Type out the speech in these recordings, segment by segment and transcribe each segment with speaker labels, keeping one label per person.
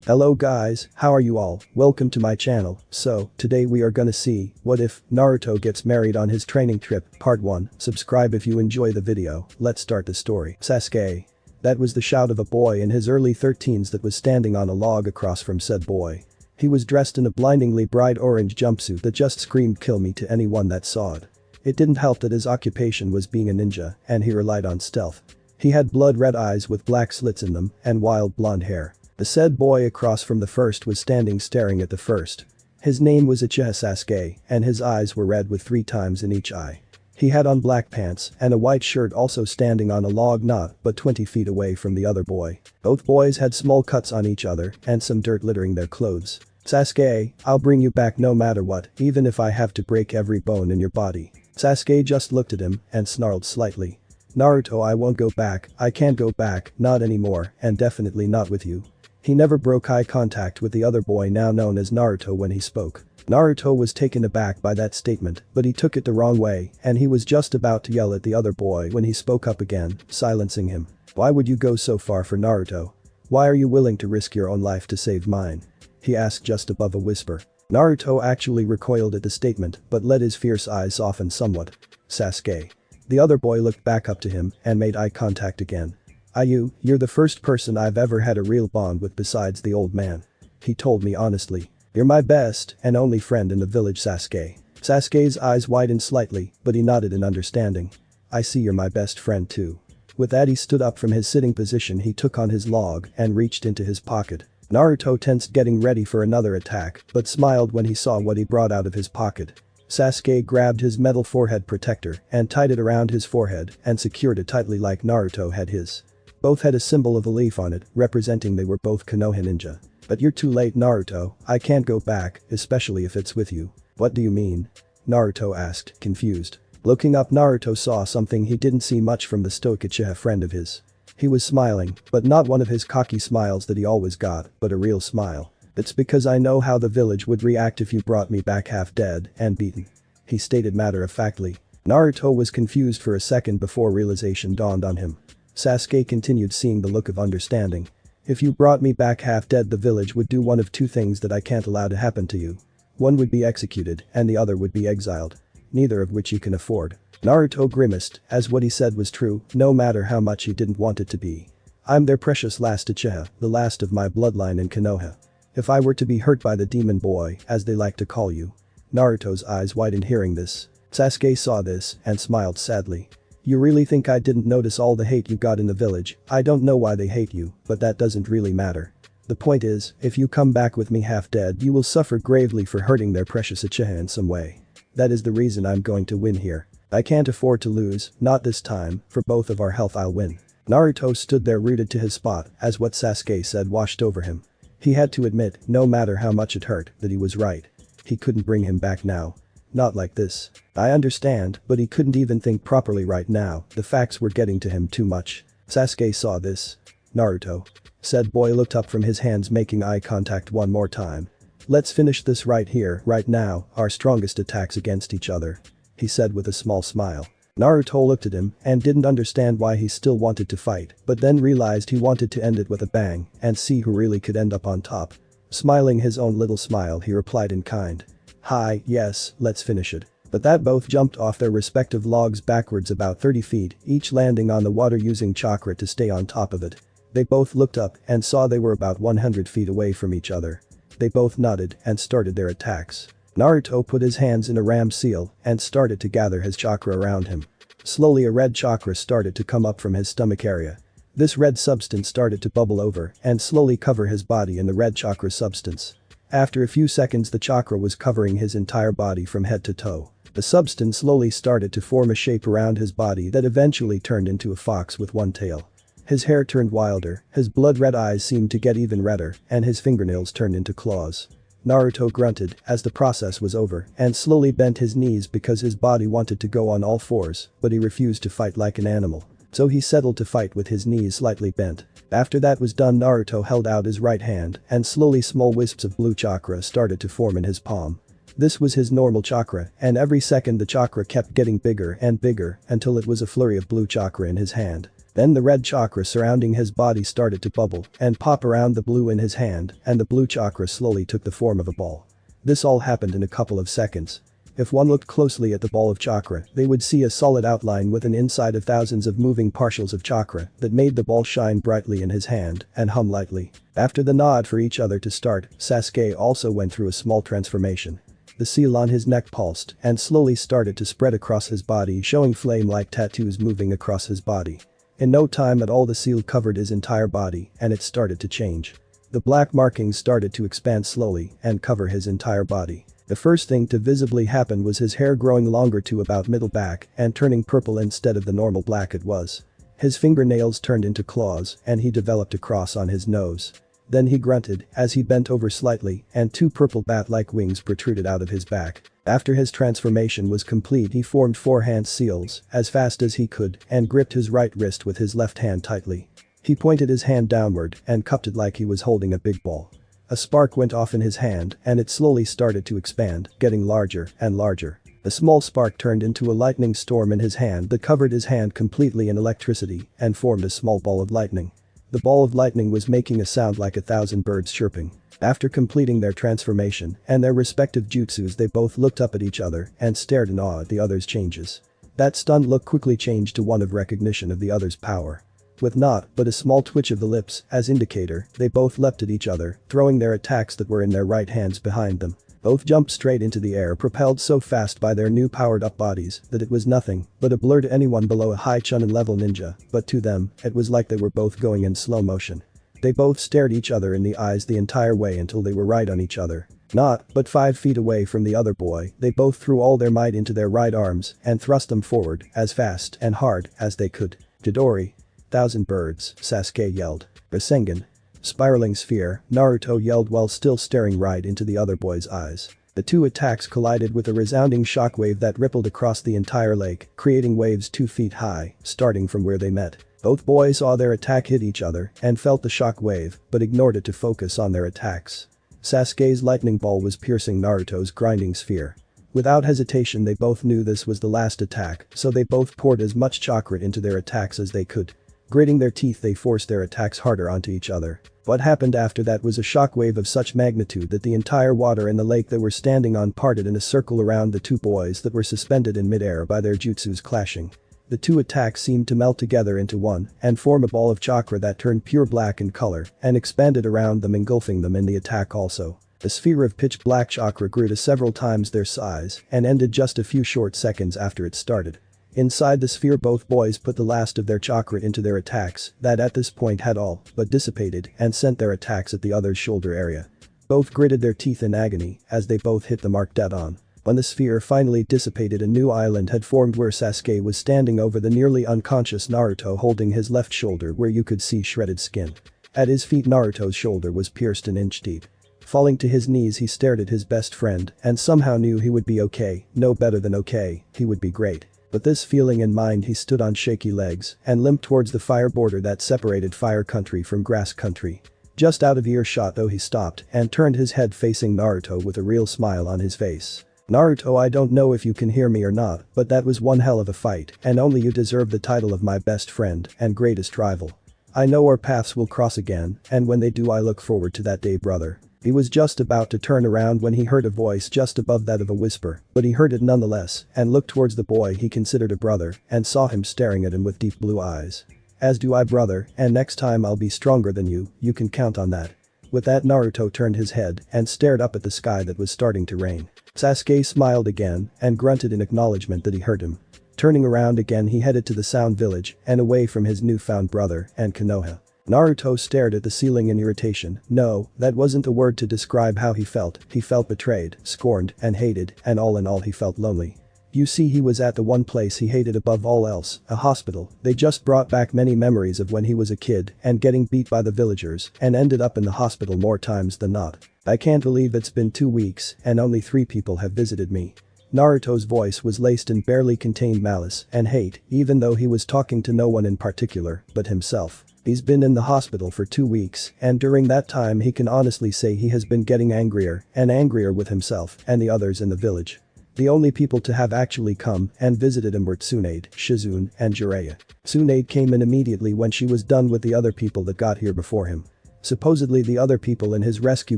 Speaker 1: Hello guys, how are you all? Welcome to my channel. So, today we are gonna see, what if Naruto gets married on his training trip, part 1. Subscribe if you enjoy the video, let's start the story. Sasuke. That was the shout of a boy in his early 13s that was standing on a log across from said boy. He was dressed in a blindingly bright orange jumpsuit that just screamed kill me to anyone that saw it. It didn't help that his occupation was being a ninja, and he relied on stealth. He had blood-red eyes with black slits in them and wild blonde hair. The said boy across from the first was standing staring at the first. His name was Uchiha Sasuke, and his eyes were red with 3 times in each eye. He had on black pants and a white shirt, also standing on a log not but 20 feet away from the other boy. Both boys had small cuts on each other and some dirt littering their clothes. Sasuke, I'll bring you back no matter what, even if I have to break every bone in your body. Sasuke just looked at him and snarled slightly. Naruto, I won't go back, I can't go back, not anymore, and definitely not with you. He never broke eye contact with the other boy now known as Naruto when he spoke. Naruto was taken aback by that statement, but he took it the wrong way and he was just about to yell at the other boy when he spoke up again, silencing him. Why would you go so far for Naruto? Why are you willing to risk your own life to save mine? He asked just above a whisper. Naruto actually recoiled at the statement but let his fierce eyes soften somewhat. Sasuke. The other boy looked back up to him and made eye contact again. You're the first person I've ever had a real bond with besides the old man. He told me honestly. You're my best and only friend in the village, Sasuke. Sasuke's eyes widened slightly, but he nodded in understanding. I see you're my best friend too. With that he stood up from his sitting position, he took on his log and reached into his pocket. Naruto tensed getting ready for another attack, but smiled when he saw what he brought out of his pocket. Sasuke grabbed his metal forehead protector and tied it around his forehead and secured it tightly like Naruto had his. Both had a symbol of a leaf on it, representing they were both Konoha ninja. But you're too late, Naruto, I can't go back, especially if it's with you. What do you mean? Naruto asked, confused. Looking up, Naruto saw something he didn't see much from the stoic Uchiha friend of his. He was smiling, but not one of his cocky smiles that he always got, but a real smile. It's because I know how the village would react if you brought me back half dead and beaten. He stated matter-of-factly. Naruto was confused for a second before realization dawned on him. Sasuke continued, seeing the look of understanding. If you brought me back half dead, the village would do one of 2 things that I can't allow to happen to you. One would be executed and the other would be exiled. Neither of which you can afford. Naruto grimaced, as what he said was true, no matter how much he didn't want it to be. I'm their precious last Uchiha, the last of my bloodline in Konoha. If I were to be hurt by the demon boy, as they like to call you. Naruto's eyes widened hearing this. Sasuke saw this and smiled sadly. You really think I didn't notice all the hate you got in the village? I don't know why they hate you, but that doesn't really matter. The point is, if you come back with me half dead, you will suffer gravely for hurting their precious Uchiha in some way. That is the reason I'm going to win here. I can't afford to lose, not this time, for both of our health I'll win. Naruto stood there rooted to his spot as what Sasuke said washed over him. He had to admit, no matter how much it hurt, that he was right. He couldn't bring him back now. Not like this. I understand, but he couldn't even think properly right now, the facts were getting to him too much. Sasuke saw this. Naruto. Said boy looked up from his hands, making eye contact one more time. Let's finish this right here, right now, our strongest attacks against each other. He said with a small smile. Naruto looked at him and didn't understand why he still wanted to fight, but then realized he wanted to end it with a bang and see who really could end up on top. Smiling his own little smile, he replied in kind. Hi, yes, let's finish it. But that both jumped off their respective logs backwards about 30 feet, each landing on the water using chakra to stay on top of it. They both looked up and saw they were about 100 feet away from each other. They both nodded and started their attacks. Naruto put his hands in a ram seal and started to gather his chakra around him. Slowly a red chakra started to come up from his stomach area. This red substance started to bubble over and slowly cover his body in the red chakra substance. After a few seconds the chakra was covering his entire body from head to toe. The substance slowly started to form a shape around his body that eventually turned into a fox with one tail. His hair turned wilder, his blood-red eyes seemed to get even redder, and his fingernails turned into claws. Naruto grunted as the process was over and slowly bent his knees because his body wanted to go on all fours, but he refused to fight like an animal. So he settled to fight with his knees slightly bent. After that was done, Naruto held out his right hand and slowly small wisps of blue chakra started to form in his palm. This was his normal chakra, and every second the chakra kept getting bigger and bigger until it was a flurry of blue chakra in his hand. Then the red chakra surrounding his body started to bubble and pop around the blue in his hand, and the blue chakra slowly took the form of a ball. This all happened in a couple of seconds. If one looked closely at the ball of chakra, they would see a solid outline with an inside of thousands of moving partials of chakra that made the ball shine brightly in his hand and hum lightly. After the nod for each other to start, Sasuke also went through a small transformation. The seal on his neck pulsed and slowly started to spread across his body, showing flame-like tattoos moving across his body. In no time at all, the seal covered his entire body and it started to change. The black markings started to expand slowly and cover his entire body. The first thing to visibly happen was his hair growing longer to about middle back and turning purple instead of the normal black it was. His fingernails turned into claws and he developed a cross on his nose. Then he grunted as he bent over slightly and two purple bat-like wings protruded out of his back. After his transformation was complete, he formed 4 hand seals as fast as he could and gripped his right wrist with his left hand tightly. He pointed his hand downward and cupped it like he was holding a big ball. A spark went off in his hand and it slowly started to expand, getting larger and larger. The small spark turned into a lightning storm in his hand that covered his hand completely in electricity and formed a small ball of lightning. The ball of lightning was making a sound like 1,000 birds chirping. After completing their transformation and their respective jutsus, they both looked up at each other and stared in awe at the other's changes. That stunned look quickly changed to one of recognition of the other's power. With not but a small twitch of the lips as indicator, they both leapt at each other, throwing their attacks that were in their right hands behind them. Both jumped straight into the air, propelled so fast by their new powered-up bodies that it was nothing but a blur to anyone below a high Chunin level ninja, but to them, it was like they were both going in slow motion. They both stared each other in the eyes the entire way until they were right on each other. Not but 5 feet away from the other boy, they both threw all their might into their right arms and thrust them forward as fast and hard as they could. Chidori. 1,000 birds, Sasuke yelled. Rasengan. Spiraling sphere, Naruto yelled while still staring right into the other boy's eyes. The two attacks collided with a resounding shockwave that rippled across the entire lake, creating waves 2 feet high, starting from where they met. Both boys saw their attack hit each other and felt the shock wave, but ignored it to focus on their attacks. Sasuke's lightning ball was piercing Naruto's grinding sphere. Without hesitation, they both knew this was the last attack, so they both poured as much chakra into their attacks as they could. Gritting their teeth, they forced their attacks harder onto each other. What happened after that was a shockwave of such magnitude that the entire water in the lake they were standing on parted in a circle around the two boys that were suspended in midair by their jutsus clashing. The two attacks seemed to melt together into one and form a ball of chakra that turned pure black in color and expanded around them, engulfing them in the attack also. The sphere of pitch black chakra grew to several times their size and ended just a few short seconds after it started. Inside the sphere, both boys put the last of their chakra into their attacks that at this point had all but dissipated and sent their attacks at the other's shoulder area. Both gritted their teeth in agony as they both hit the mark dead on. When the sphere finally dissipated, a new island had formed where Sasuke was standing over the nearly unconscious Naruto, holding his left shoulder where you could see shredded skin. At his feet, Naruto's shoulder was pierced an inch deep. Falling to his knees, he stared at his best friend and somehow knew he would be okay, no better than okay, he would be great. With this feeling in mind, he stood on shaky legs and limped towards the fire border that separated fire country from grass country. Just out of earshot though, he stopped and turned his head facing Naruto with a real smile on his face. Naruto, I don't know if you can hear me or not, but that was one hell of a fight and only you deserve the title of my best friend and greatest rival. I know our paths will cross again, and when they do, I look forward to that day, brother. He was just about to turn around when he heard a voice just above that of a whisper, but he heard it nonetheless and looked towards the boy he considered a brother and saw him staring at him with deep blue eyes. As do I, brother, and next time I'll be stronger than you can count on that. With that, Naruto turned his head and stared up at the sky that was starting to rain. Sasuke smiled again and grunted in acknowledgement that he heard him. Turning around again, he headed to the Sound Village and away from his newfound brother and Konoha. Naruto stared at the ceiling in irritation. No, that wasn't the word to describe how he felt. He felt betrayed, scorned, and hated, and all in all he felt lonely. You see, he was at the one place he hated above all else, a hospital. They just brought back many memories of when he was a kid and getting beat by the villagers and ended up in the hospital more times than not. I can't believe it's been 2 weeks and only 3 people have visited me. Naruto's voice was laced in barely contained malice and hate, even though he was talking to no one in particular but himself. He's been in the hospital for 2 weeks, and during that time he can honestly say he has been getting angrier and angrier with himself and the others in the village. The only people to have actually come and visited him were Tsunade, Shizune, and Jiraiya. Tsunade came in immediately when she was done with the other people that got here before him. Supposedly the other people in his rescue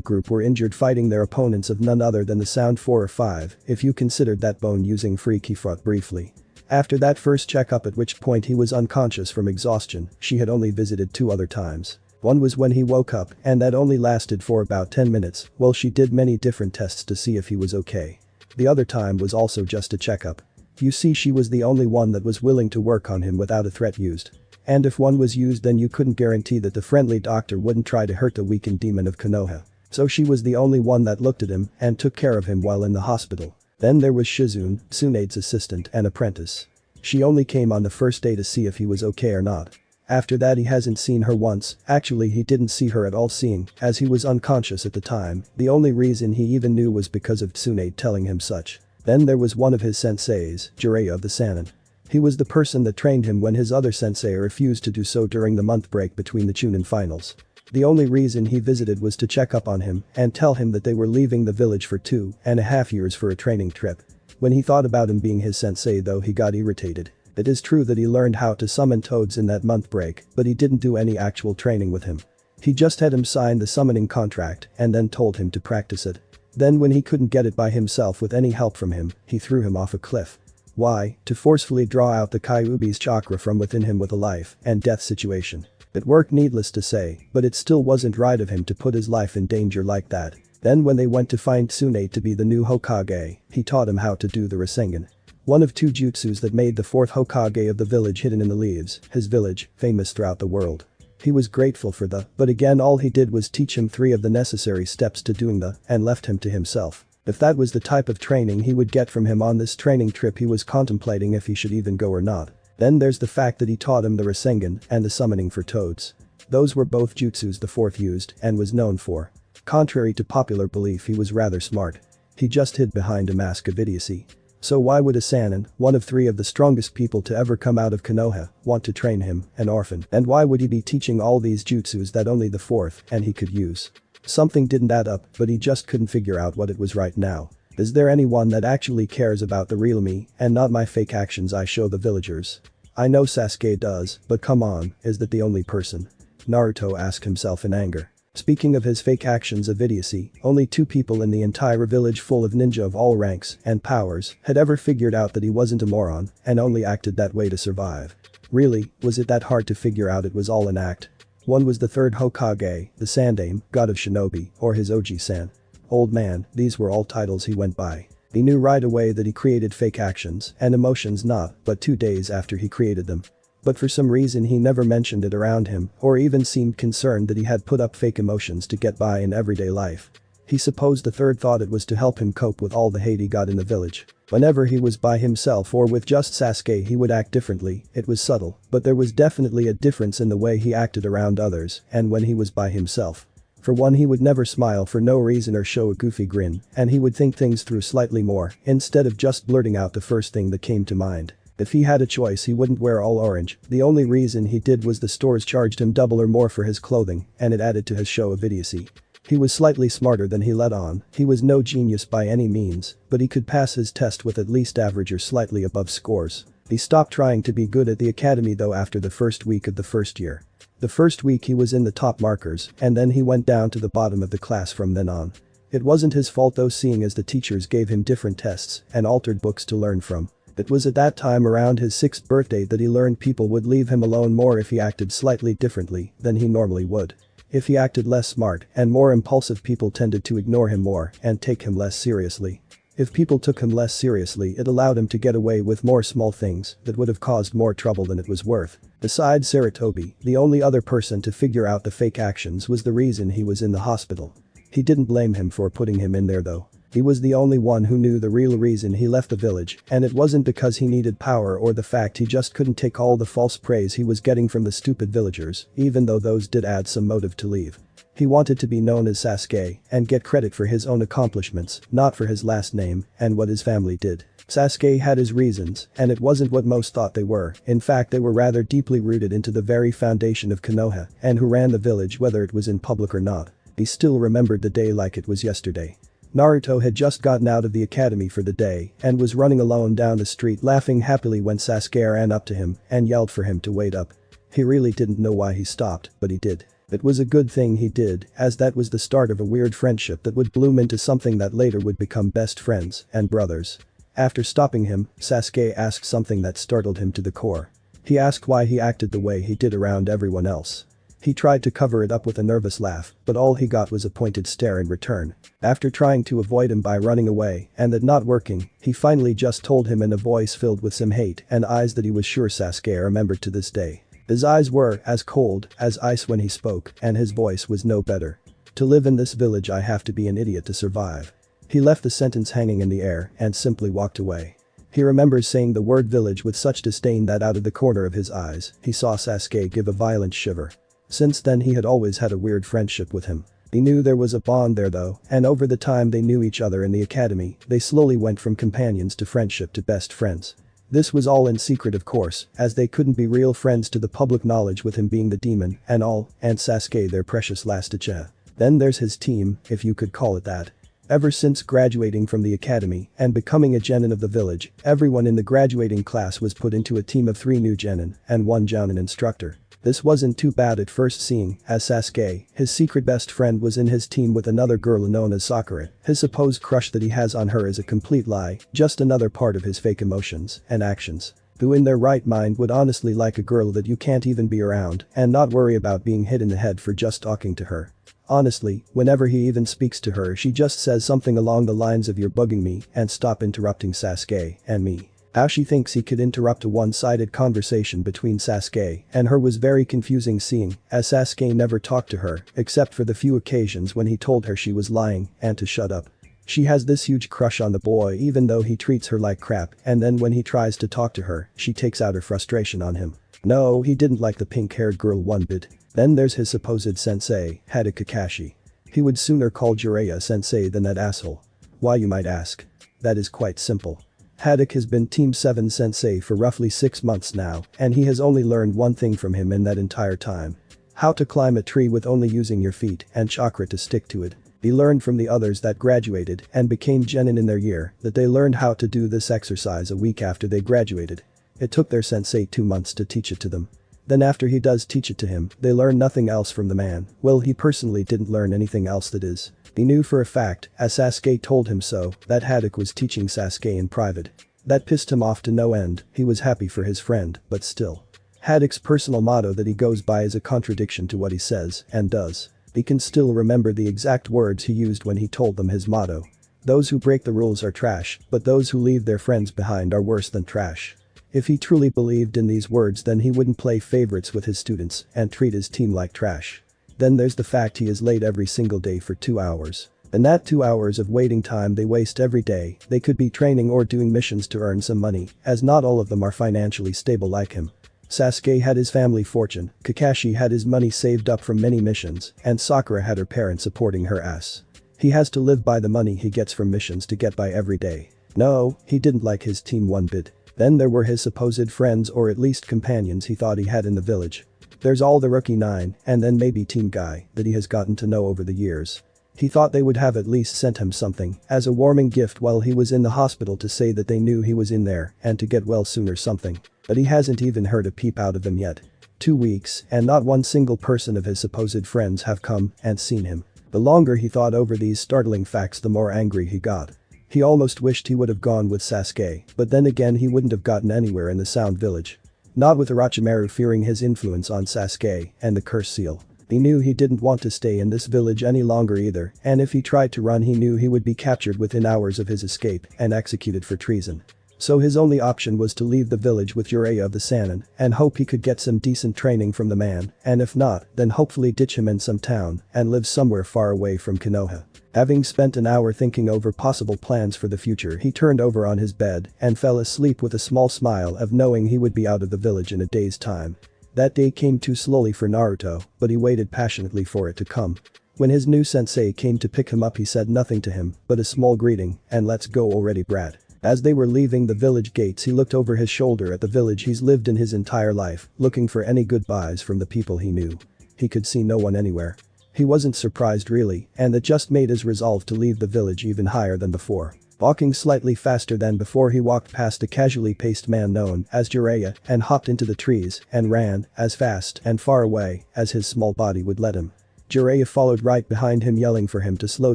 Speaker 1: group were injured fighting their opponents of none other than the Sound 4 or 5, if you considered that bone using free Kifrot briefly. After that first checkup, at which point he was unconscious from exhaustion, she had only visited 2 other times. One was when he woke up, and that only lasted for about 10 minutes, while she did many different tests to see if he was okay. The other time was also just a checkup. You see, she was the only one that was willing to work on him without a threat used. And if one was used, then you couldn't guarantee that the friendly doctor wouldn't try to hurt the weakened demon of Konoha. So she was the only one that looked at him and took care of him while in the hospital. Then there was Shizune, Tsunade's assistant and apprentice. She only came on the first day to see if he was okay or not. After that he hasn't seen her once. Actually, he didn't see her at all, seeing as he was unconscious at the time. The only reason he even knew was because of Tsunade telling him such. Then there was one of his senseis, Jiraiya of the Sannin. He was the person that trained him when his other sensei refused to do so during the month break between the Chunin finals. The only reason he visited was to check up on him and tell him that they were leaving the village for 2.5 years for a training trip. When he thought about him being his sensei though, he got irritated. It is true that he learned how to summon toads in that month break, but he didn't do any actual training with him. He just had him sign the summoning contract and then told him to practice it. Then when he couldn't get it by himself with any help from him, he threw him off a cliff. Why? To forcefully draw out the Kyuubi's chakra from within him with a life and death situation. It worked, needless to say, but it still wasn't right of him to put his life in danger like that. Then when they went to find Tsunade to be the new Hokage, he taught him how to do the Rasengan. One of 2 jutsus that made the 4th Hokage of the village hidden in the leaves, his village, famous throughout the world. He was grateful for but again all he did was teach him 3 of the necessary steps to doing and left him to himself. If that was the type of training he would get from him on this training trip, he was contemplating if he should even go or not. Then there's the fact that he taught him the Rasengan and the summoning for toads. Those were both jutsus the 4th used and was known for. Contrary to popular belief, he was rather smart. He just hid behind a mask of idiocy. So why would a Sannin, one of 3 of the strongest people to ever come out of Konoha, want to train him, an orphan? And why would he be teaching all these jutsus that only the 4th and he could use? Something didn't add up, but he just couldn't figure out what it was right now. Is there anyone that actually cares about the real me and not my fake actions I show the villagers? I know Sasuke does, but come on, is that the only person? Naruto asked himself in anger. Speaking of his fake actions of idiocy, only 2 people in the entire village full of ninja of all ranks and powers had ever figured out that he wasn't a moron and only acted that way to survive. Really, was it that hard to figure out it was all an act? One was the 3rd Hokage, the Sandaime, god of shinobi, or his Oji-san. Old man, these were all titles he went by. He knew right away that he created fake actions and emotions not but 2 days after he created them. But for some reason he never mentioned it around him or even seemed concerned that he had put up fake emotions to get by in everyday life. He supposed the 3rd thought it was to help him cope with all the hate he got in the village. Whenever he was by himself or with just Sasuke, he would act differently. It was subtle, but there was definitely a difference in the way he acted around others and when he was by himself. For one, he would never smile for no reason or show a goofy grin, and he would think things through slightly more instead of just blurting out the first thing that came to mind. If he had a choice, he wouldn't wear all orange. The only reason he did was the stores charged him double or more for his clothing, and it added to his show of idiocy. He was slightly smarter than he let on. He was no genius by any means, but he could pass his test with at least average or slightly above scores. He stopped trying to be good at the academy though after the first week of the first year. The first week he was in the top markers, and then he went down to the bottom of the class from then on. It wasn't his fault though, seeing as the teachers gave him different tests and altered books to learn from. It was at that time around his 6th birthday that he learned people would leave him alone more if he acted slightly differently than he normally would. If he acted less smart and more impulsive, people tended to ignore him more and take him less seriously. If people took him less seriously, it allowed him to get away with more small things that would have caused more trouble than it was worth. Besides Sarutobi, the only other person to figure out the fake actions was the reason he was in the hospital. He didn't blame him for putting him in there though. He was the only one who knew the real reason he left the village, and it wasn't because he needed power or the fact he just couldn't take all the false praise he was getting from the stupid villagers, even though those did add some motive to leave. He wanted to be known as Sasuke and get credit for his own accomplishments, not for his last name and what his family did. Sasuke had his reasons, and it wasn't what most thought they were. In fact, they were rather deeply rooted into the very foundation of Konoha and who ran the village, whether it was in public or not. He still remembered the day like it was yesterday. Naruto had just gotten out of the academy for the day and was running alone down the street laughing happily when Sasuke ran up to him and yelled for him to wait up. He really didn't know why he stopped, but he did. It was a good thing he did, as that was the start of a weird friendship that would bloom into something that later would become best friends and brothers. After stopping him, Sasuke asked something that startled him to the core. He asked why he acted the way he did around everyone else. He tried to cover it up with a nervous laugh, but all he got was a pointed stare in return. After trying to avoid him by running away and that not working, he finally just told him in a voice filled with some hate and eyes that he was sure Sasuke remembered to this day. His eyes were as cold as ice when he spoke, and his voice was no better. To live in this village I have to be an idiot to survive. He left the sentence hanging in the air and simply walked away. He remembers saying the word village with such disdain that out of the corner of his eyes, he saw Sasuke give a violent shiver. Since then he had always had a weird friendship with him. He knew there was a bond there though, and over the time they knew each other in the academy, they slowly went from companions to friendship to best friends. This was all in secret of course, as they couldn't be real friends to the public knowledge with him being the demon and all, and Sasuke their precious last ditch. Then there's his team, if you could call it that. Ever since graduating from the academy and becoming a genin of the village, everyone in the graduating class was put into a team of 3 new genin and 1 jounin instructor. This wasn't too bad at first seeing, as Sasuke, his secret best friend was in his team with another girl known as Sakura. His supposed crush that he has on her is a complete lie, just another part of his fake emotions and actions. Who in their right mind would honestly like a girl that you can't even be around and not worry about being hit in the head for just talking to her? Honestly, whenever he even speaks to her she just says something along the lines of "you're bugging me" and "stop interrupting Sasuke and me." How she thinks he could interrupt a one-sided conversation between Sasuke and her was very confusing seeing, as Sasuke never talked to her except for the few occasions when he told her she was lying and to shut up. She has this huge crush on the boy even though he treats her like crap, and then when he tries to talk to her, she takes out her frustration on him. No, he didn't like the pink-haired girl one bit. Then there's his supposed sensei, Kakashi. He would sooner call Jiraiya sensei than that asshole. Why, you might ask? That is quite simple. Haddock has been Team 7 sensei for roughly 6 months now, and he has only learned one thing from him in that entire time. How to climb a tree with only using your feet and chakra to stick to it. He learned from the others that graduated and became genin in their year that they learned how to do this exercise a week after they graduated. It took their sensei 2 months to teach it to them. Then after he does teach it to him, they learn nothing else from the man. Well, he personally didn't learn anything else that is. He knew for a fact, as Sasuke told him so, that Haddock was teaching Sasuke in private. That pissed him off to no end. He was happy for his friend, but still. Haddock's personal motto that he goes by is a contradiction to what he says and does. He can still remember the exact words he used when he told them his motto. Those who break the rules are trash, but those who leave their friends behind are worse than trash. If he truly believed in these words then he wouldn't play favorites with his students and treat his team like trash. Then there's the fact he is late every single day for 2 hours. In that 2 hours of waiting time they waste every day, they could be training or doing missions to earn some money, as not all of them are financially stable like him. Sasuke had his family fortune, Kakashi had his money saved up from many missions, and Sakura had her parents supporting her ass. He has to live by the money he gets from missions to get by every day. No, he didn't like his team one bit. Then there were his supposed friends or at least companions he thought he had in the village. There's all the rookie 9 and then maybe team guy that he has gotten to know over the years. He thought they would have at least sent him something as a warming gift while he was in the hospital to say that they knew he was in there and to get well soon or something. But he hasn't even heard a peep out of them yet. 2 weeks and not one single person of his supposed friends have come and seen him. The longer he thought over these startling facts the more angry he got. He almost wished he would have gone with Sasuke, but then again he wouldn't have gotten anywhere in the Sound Village. Not with Orochimaru fearing his influence on Sasuke and the curse seal. He knew he didn't want to stay in this village any longer either, and if he tried to run he knew he would be captured within hours of his escape and executed for treason. So his only option was to leave the village with Jiraiya of the Sannin and hope he could get some decent training from the man, and if not, then hopefully ditch him in some town and live somewhere far away from Konoha. Having spent an hour thinking over possible plans for the future he turned over on his bed and fell asleep with a small smile of knowing he would be out of the village in a day's time. That day came too slowly for Naruto, but he waited passionately for it to come. When his new sensei came to pick him up he said nothing to him but a small greeting and "let's go already brat." As they were leaving the village gates he looked over his shoulder at the village he's lived in his entire life, looking for any goodbyes from the people he knew. He could see no one anywhere. He wasn't surprised really, and that just made his resolve to leave the village even higher than before. Walking slightly faster than before, he walked past a casually paced man known as Jiraiya and hopped into the trees and ran as fast and far away as his small body would let him. Jiraiya followed right behind him, yelling for him to slow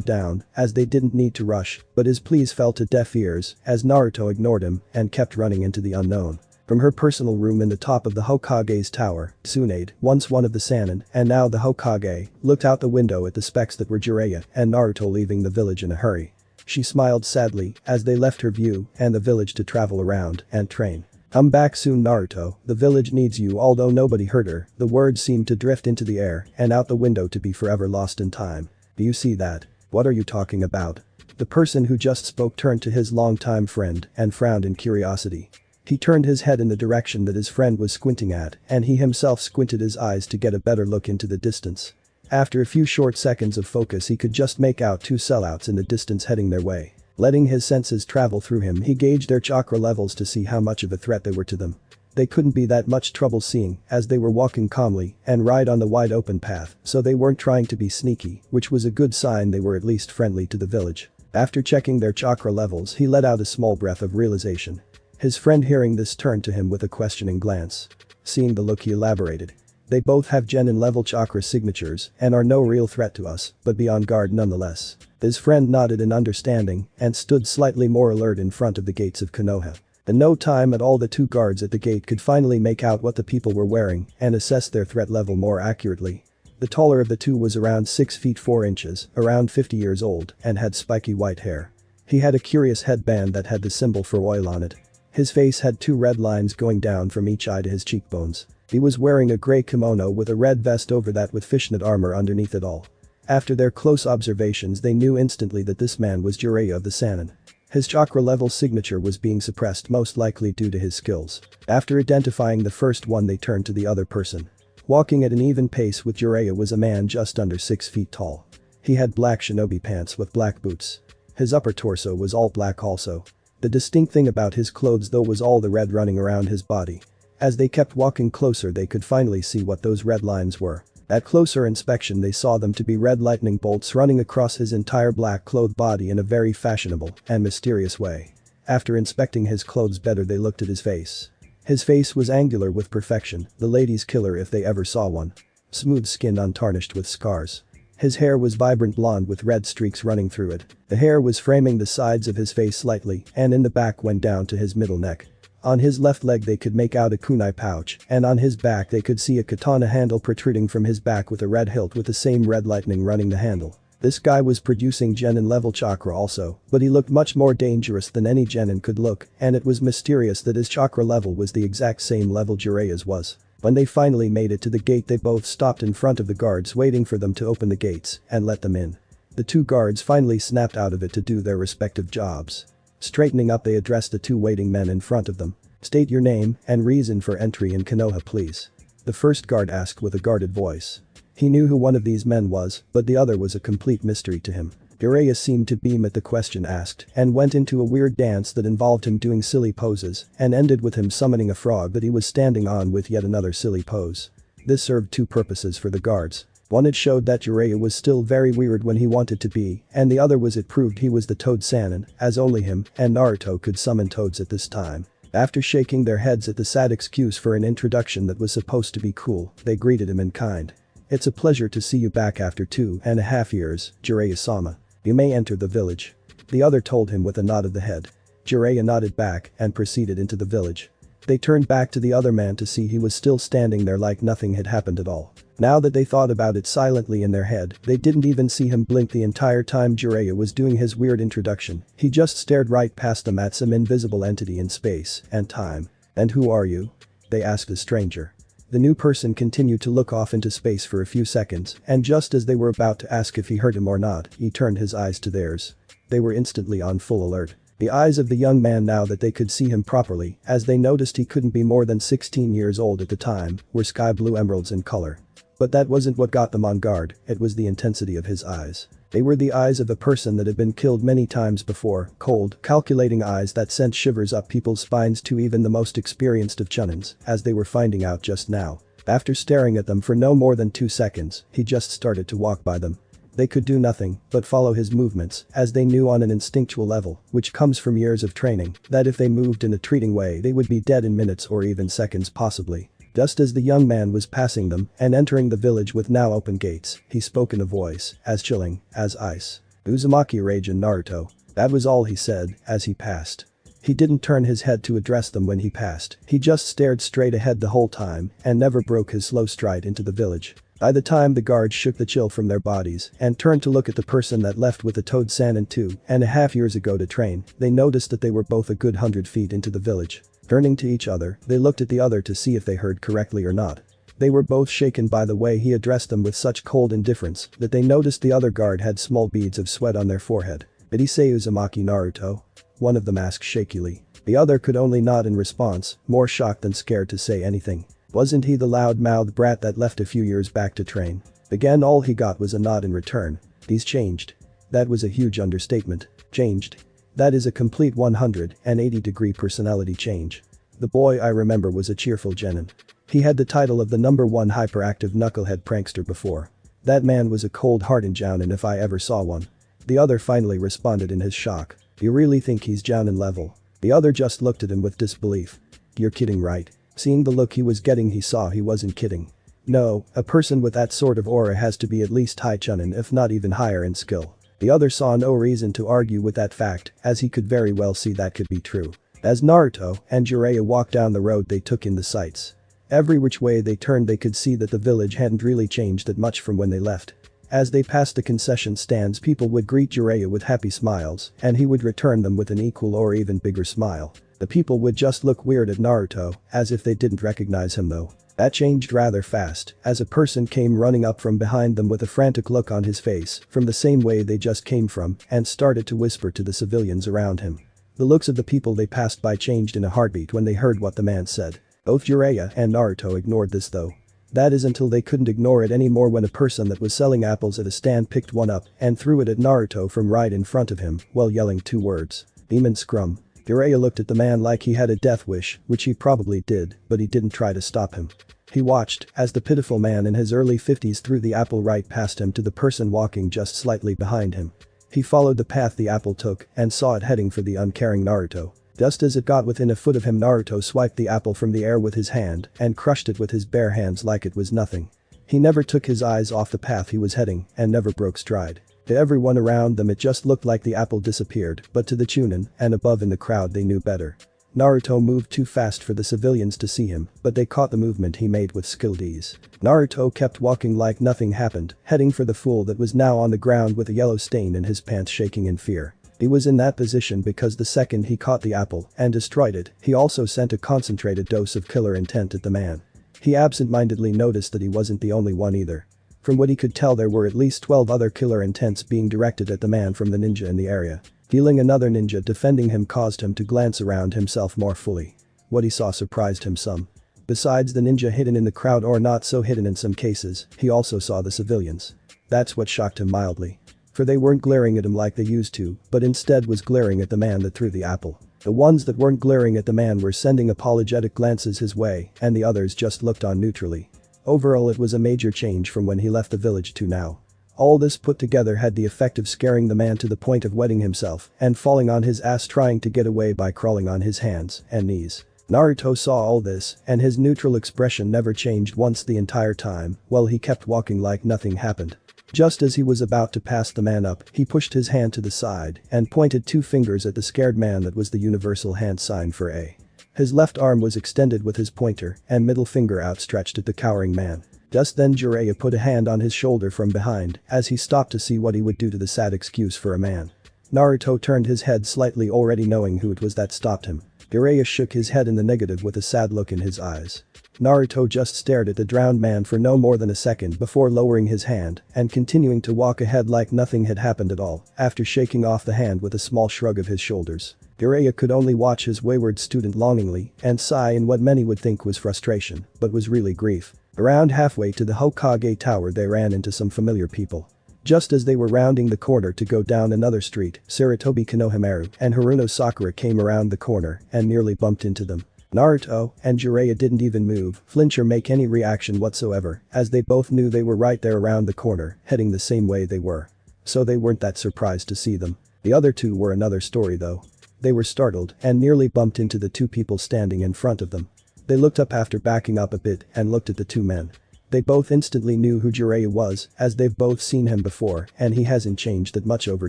Speaker 1: down as they didn't need to rush, but his pleas fell to deaf ears as Naruto ignored him and kept running into the unknown. From her personal room in the top of the Hokage's tower, Tsunade, once one of the Sannin and now the Hokage, looked out the window at the specks that were Jiraiya and Naruto leaving the village in a hurry. She smiled sadly as they left her view and the village to travel around and train. "Come back soon, Naruto, the village needs you." Although nobody heard her, the words seemed to drift into the air and out the window to be forever lost in time. "Do you see that? What are you talking about?" The person who just spoke turned to his longtime friend and frowned in curiosity. He turned his head in the direction that his friend was squinting at, and he himself squinted his eyes to get a better look into the distance. After a few short seconds of focus, he could just make out two sellouts in the distance heading their way. Letting his senses travel through him, he gauged their chakra levels to see how much of a threat they were to them. They couldn't be that much trouble seeing as they were walking calmly and right on the wide open path, so they weren't trying to be sneaky, which was a good sign. They were at least friendly to the village. After checking their chakra levels, he let out a small breath of realization. His friend, hearing this, turned to him with a questioning glance. Seeing the look, he elaborated. "They both have genin level chakra signatures and are no real threat to us, but be on guard nonetheless." His friend nodded in understanding and stood slightly more alert in front of the gates of Konoha. In no time at all, the two guards at the gate could finally make out what the people were wearing and assess their threat level more accurately. The taller of the two was around 6 feet 4 inches, around 50 years old, and had spiky white hair. He had a curious headband that had the symbol for oil on it. His face had 2 red lines going down from each eye to his cheekbones. He was wearing a gray kimono with a red vest over that with fishnet armor underneath it all. After their close observations, they knew instantly that this man was Jiraiya of the Sannin. His chakra level signature was being suppressed, most likely due to his skills. After identifying the first one, they turned to the other person. Walking at an even pace with Jiraiya was a man just under 6 feet tall. He had black shinobi pants with black boots. His upper torso was all black also. The distinct thing about his clothes though was all the red running around his body. As they kept walking closer, they could finally see what those red lines were. At closer inspection, they saw them to be red lightning bolts running across his entire black clothed body in a very fashionable and mysterious way. After inspecting his clothes better, they looked at his face. His face was angular with perfection, the ladies' killer if they ever saw one. Smooth skin untarnished with scars. His hair was vibrant blonde with red streaks running through it. The hair was framing the sides of his face slightly and in the back went down to his middle neck. On his left leg they could make out a kunai pouch, and on his back they could see a katana handle protruding from his back with a red hilt with the same red lightning running the handle. This guy was producing genin level chakra also, but he looked much more dangerous than any genin could look, and it was mysterious that his chakra level was the exact same level Jiraiya's was. When they finally made it to the gate, they both stopped in front of the guards, waiting for them to open the gates and let them in. The two guards finally snapped out of it to do their respective jobs. Straightening up, they addressed the two waiting men in front of them. "State your name and reason for entry in Konoha, please," the first guard asked with a guarded voice. He knew who one of these men was, but the other was a complete mystery to him. Jiraiya seemed to beam at the question asked and went into a weird dance that involved him doing silly poses and ended with him summoning a frog that he was standing on with yet another silly pose. This served two purposes for the guards. One, it showed that Jiraiya was still very weird when he wanted to be, and the other was it proved he was the Toad Sannin, as only him and Naruto could summon toads at this time. After shaking their heads at the sad excuse for an introduction that was supposed to be cool, they greeted him in kind. "It's a pleasure to see you back after 2.5 years, Jiraiya-sama. You may enter the village," the other told him with a nod of the head. Jiraiya nodded back and proceeded into the village. They turned back to the other man to see he was still standing there like nothing had happened at all. Now that they thought about it silently in their head, they didn't even see him blink the entire time Jiraiya was doing his weird introduction. He just stared right past them at some invisible entity in space and time. "And who are you?" they asked the stranger. The new person continued to look off into space for a few seconds, and just as they were about to ask if he heard him or not, he turned his eyes to theirs. They were instantly on full alert. The eyes of the young man, now that they could see him properly, as they noticed he couldn't be more than 16 years old at the time, were sky blue emeralds in color. But that wasn't what got them on guard, it was the intensity of his eyes. They were the eyes of a person that had been killed many times before, cold, calculating eyes that sent shivers up people's spines to even the most experienced of chunins, as they were finding out just now. After staring at them for no more than 2 seconds, he just started to walk by them. They could do nothing but follow his movements, as they knew on an instinctual level, which comes from years of training, that if they moved in a treating way they would be dead in minutes or even seconds possibly. Just as the young man was passing them and entering the village with now open gates, he spoke in a voice as chilling as ice. Uzumaki Raijin Naruto. That was all he said as he passed. He didn't turn his head to address them when he passed, he just stared straight ahead the whole time and never broke his slow stride into the village. By the time the guards shook the chill from their bodies and turned to look at the person that left with the Toad-san 2.5 years ago to train, they noticed that they were both a good 100 feet into the village. Turning to each other, they looked at the other to see if they heard correctly or not. They were both shaken by the way he addressed them with such cold indifference that they noticed the other guard had small beads of sweat on their forehead. Did he say Uzumaki Naruto? One of them asked shakily. The other could only nod in response, more shocked than scared to say anything. Wasn't he the loud-mouthed brat that left a few years back to train? Again all he got was a nod in return. He's changed. That was a huge understatement. Changed. That is a complete 180-degree personality change. The boy I remember was a cheerful genin. He had the title of the #1 hyperactive knucklehead prankster before. That man was a cold-hearted jounin if I ever saw one. The other finally responded in his shock. You really think he's jounin level? The other just looked at him with disbelief. You're kidding, right? Seeing the look he was getting, he saw he wasn't kidding. No, a person with that sort of aura has to be at least high chunin if not even higher in skill. The other saw no reason to argue with that fact, as he could very well see that could be true. As Naruto and Jiraiya walked down the road, they took in the sights. Every which way they turned they could see that the village hadn't really changed that much from when they left. As they passed the concession stands, people would greet Jiraiya with happy smiles and he would return them with an equal or even bigger smile. The people would just look weird at Naruto, as if they didn't recognize him though. That changed rather fast, as a person came running up from behind them with a frantic look on his face, from the same way they just came from, and started to whisper to the civilians around him. The looks of the people they passed by changed in a heartbeat when they heard what the man said. Both Jiraiya and Naruto ignored this though. That is until they couldn't ignore it anymore when a person that was selling apples at a stand picked one up and threw it at Naruto from right in front of him while yelling 2 words. Demon Scrum. Jiraiya looked at the man like he had a death wish, which he probably did, but he didn't try to stop him. He watched as the pitiful man in his early 50s threw the apple right past him to the person walking just slightly behind him. He followed the path the apple took and saw it heading for the uncaring Naruto. Just as it got within a foot of him, Naruto swiped the apple from the air with his hand and crushed it with his bare hands like it was nothing. He never took his eyes off the path he was heading and never broke stride. To everyone around them it just looked like the apple disappeared, but to the chunin and above in the crowd they knew better. Naruto moved too fast for the civilians to see him, but they caught the movement he made with skilled ease. Naruto kept walking like nothing happened, heading for the fool that was now on the ground with a yellow stain in his pants, shaking in fear. He was in that position because the second he caught the apple and destroyed it, he also sent a concentrated dose of killer intent at the man. He absent-mindedly noticed that he wasn't the only one either. From what he could tell, there were at least 12 other killer intents being directed at the man from the ninja in the area. Feeling another ninja defending him caused him to glance around himself more fully. What he saw surprised him some. Besides the ninja hidden in the crowd, or not so hidden in some cases, he also saw the civilians. That's what shocked him mildly. For they weren't glaring at him like they used to, but instead was glaring at the man that threw the apple. The ones that weren't glaring at the man were sending apologetic glances his way, and the others just looked on neutrally. Overall, it was a major change from when he left the village to now. All this put together had the effect of scaring the man to the point of wetting himself and falling on his ass trying to get away by crawling on his hands and knees. Naruto saw all this and his neutral expression never changed once the entire time, while he kept walking like nothing happened. Just as he was about to pass the man up, he pushed his hand to the side and pointed 2 fingers at the scared man. That was the universal hand sign for A. His left arm was extended with his pointer and middle finger outstretched at the cowering man. Just then Jiraiya put a hand on his shoulder from behind as he stopped to see what he would do to the sad excuse for a man. Naruto turned his head slightly, already knowing who it was that stopped him. Jiraiya shook his head in the negative with a sad look in his eyes. Naruto just stared at the drowned man for no more than a second before lowering his hand and continuing to walk ahead like nothing had happened at all, after shaking off the hand with a small shrug of his shoulders. Jiraiya could only watch his wayward student longingly and sigh in what many would think was frustration, but was really grief. Around halfway to the Hokage tower they ran into some familiar people. Just as they were rounding the corner to go down another street, Saratobi Konohamaru and Haruno Sakura came around the corner and nearly bumped into them. Naruto and Jiraiya didn't even move, flinch or make any reaction whatsoever, as they both knew they were right there around the corner, heading the same way they were. So they weren't that surprised to see them. The other two were another story though. They were startled and nearly bumped into the two people standing in front of them. They looked up after backing up a bit and looked at the two men. They both instantly knew who Jiraiya was, as they've both seen him before and he hasn't changed that much over